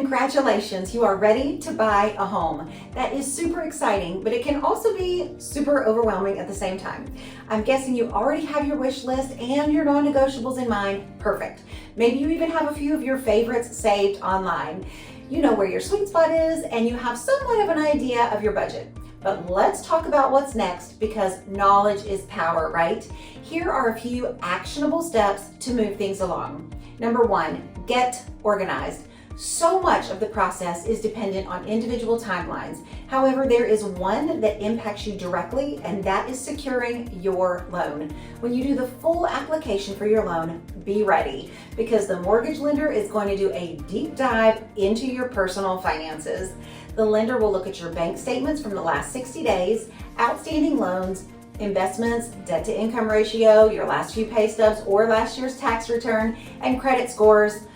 Congratulations, you are ready to buy a home. That is super exciting, but it can also be super overwhelming at the same time. I'm guessing you already have your wish list and your non-negotiables in mind. Perfect. Maybe you even have a few of your favorites saved online. You know where your sweet spot is and you have somewhat of an idea of your budget. But let's talk about what's next, because knowledge is power, right? Here are a few actionable steps to move things along. Number one, get organized. So much of the process is dependent on individual timelines. However, there is one that impacts you directly, and that is securing your loan. When you do the full application for your loan, be ready, because the mortgage lender is going to do a deep dive into your personal finances. The lender will look at your bank statements from the last 60 days, outstanding loans, investments, debt to income ratio, your last few pay stubs or last year's tax return, and credit scores,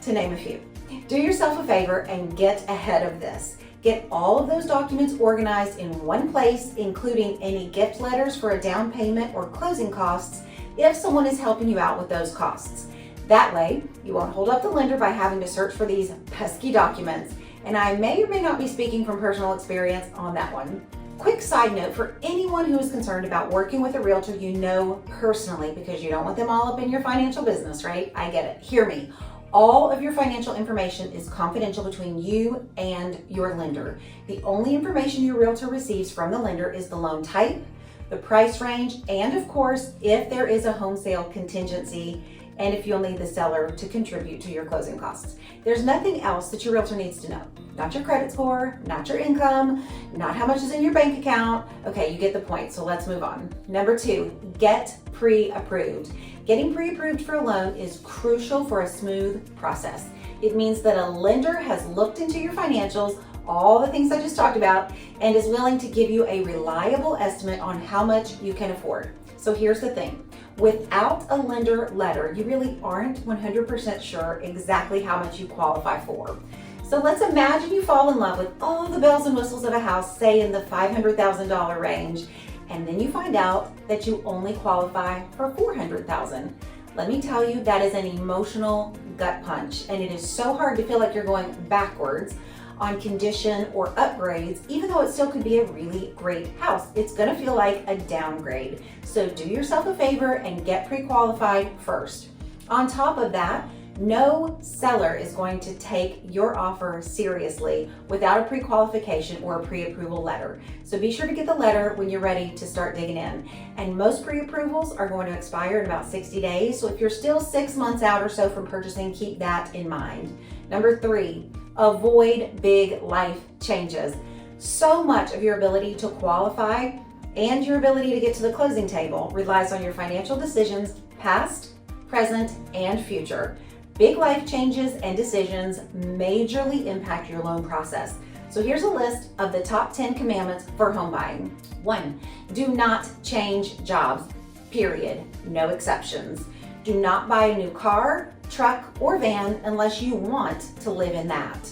to name a few. Do yourself a favor and get ahead of this. Get all of those documents organized in one place, including any gift letters for a down payment or closing costs if someone is helping you out with those costs. That way, you won't hold up the lender by having to search for these pesky documents. And I may or may not be speaking from personal experience on that one. Quick side note for anyone who is concerned about working with a realtor you know personally, because you don't want them all up in your financial business, right? I get it. Hear me. All of your financial information is confidential between you and your lender. The only information your realtor receives from the lender is the loan type, the price range, and of course, if there is a home sale contingency, and if you'll need the seller to contribute to your closing costs. There's nothing else that your realtor needs to know. Not your credit score, not your income, not how much is in your bank account. Okay, you get the point, so let's move on. Number two, get pre-approved. Getting pre-approved for a loan is crucial for a smooth process. It means that a lender has looked into your financials, all the things I just talked about, and is willing to give you a reliable estimate on how much you can afford. So here's the thing. Without a lender letter, you really aren't 100% sure exactly how much you qualify for. So let's imagine you fall in love with all the bells and whistles of a house, say in the $500,000 range, and then you find out that you only qualify for $400,000. Let me tell you, that is an emotional gut punch, and it is so hard to feel like you're going backwards on condition or upgrades, even though it still could be a really great house. It's gonna feel like a downgrade. So do yourself a favor and get pre-qualified first. On top of that, no seller is going to take your offer seriously without a pre-qualification or a pre-approval letter. So be sure to get the letter when you're ready to start digging in. And most pre-approvals are going to expire in about 60 days. So if you're still 6 months out or so from purchasing, keep that in mind. Number three, avoid big life changes. So much of your ability to qualify and your ability to get to the closing table relies on your financial decisions, past, present, and future. Big life changes and decisions majorly impact your loan process. So here's a list of the top 10 commandments for home buying. 1, do not change jobs, period, no exceptions. Do not buy a new car, truck, or van unless you want to live in that.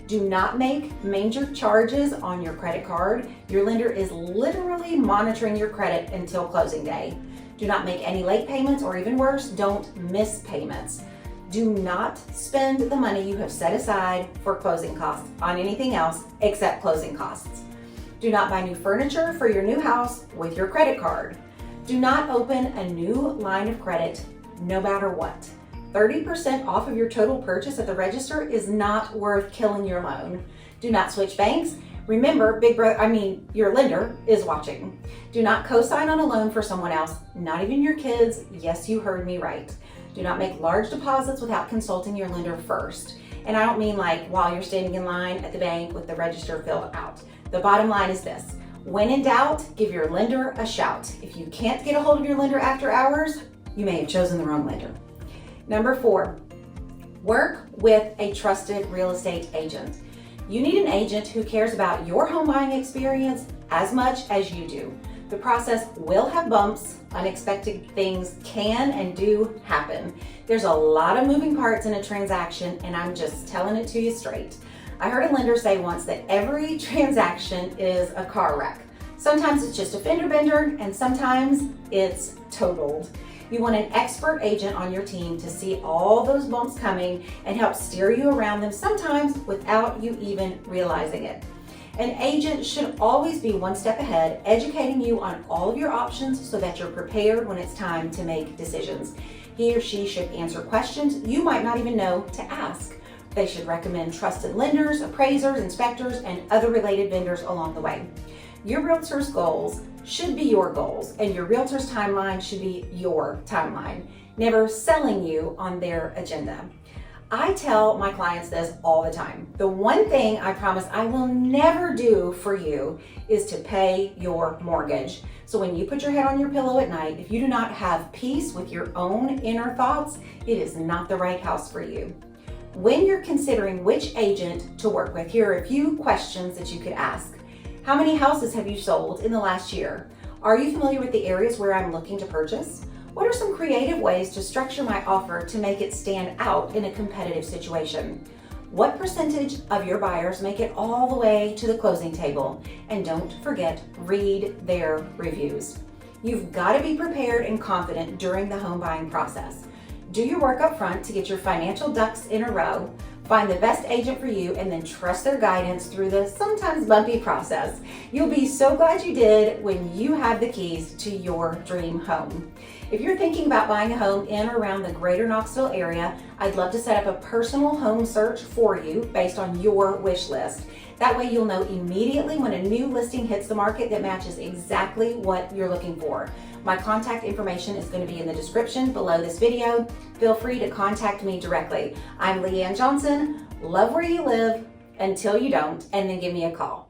Do not make major charges on your credit card. Your lender is literally monitoring your credit until closing day. Do not make any late payments, or even worse, don't miss payments. Do not spend the money you have set aside for closing costs on anything else except closing costs. Do not buy new furniture for your new house with your credit card. Do not open a new line of credit no matter what. 30% off of your total purchase at the register is not worth killing your loan. Do not switch banks. Remember, your lender is watching. Do not co-sign on a loan for someone else, not even your kids. Yes, you heard me right. Do not make large deposits without consulting your lender first. And I don't mean like while you're standing in line at the bank with the register filled out. The bottom line is this: when in doubt, give your lender a shout. If you can't get a hold of your lender after hours, you may have chosen the wrong lender. Number 4, work with a trusted real estate agent. You need an agent who cares about your home buying experience as much as you do. The process will have bumps. Unexpected things can and do happen. There's a lot of moving parts in a transaction, and I'm just telling it to you straight. I heard a lender say once that every transaction is a car wreck. Sometimes it's just a fender bender, and sometimes it's totaled. You want an expert agent on your team to see all those bumps coming and help steer you around them, sometimes without you even realizing it. An agent should always be one step ahead, educating you on all of your options so that you're prepared when it's time to make decisions. He or she should answer questions you might not even know to ask. They should recommend trusted lenders, appraisers, inspectors, and other related vendors along the way. Your realtor's goals should be your goals, and your realtor's timeline should be your timeline, never selling you on their agenda. I tell my clients this all the time. The one thing I promise I will never do for you is to pay your mortgage. So when you put your head on your pillow at night, if you do not have peace with your own inner thoughts, it is not the right house for you. When you're considering which agent to work with, here are a few questions that you could ask. How many houses have you sold in the last year? Are you familiar with the areas where I'm looking to purchase? What are some creative ways to structure my offer to make it stand out in a competitive situation? What percentage of your buyers make it all the way to the closing table? And don't forget, read their reviews. You've got to be prepared and confident during the home buying process. Do your work up front to get your financial ducks in a row. Find the best agent for you and then trust their guidance through the sometimes bumpy process. You'll be so glad you did when you have the keys to your dream home. If you're thinking about buying a home in or around the greater Knoxville area, I'd love to set up a personal home search for you based on your wish list. That way you'll know immediately when a new listing hits the market that matches exactly what you're looking for. My contact information is going to be in the description below this video. Feel free to contact me directly. I'm Leanne Johnson. Love where you live until you don't, and then give me a call.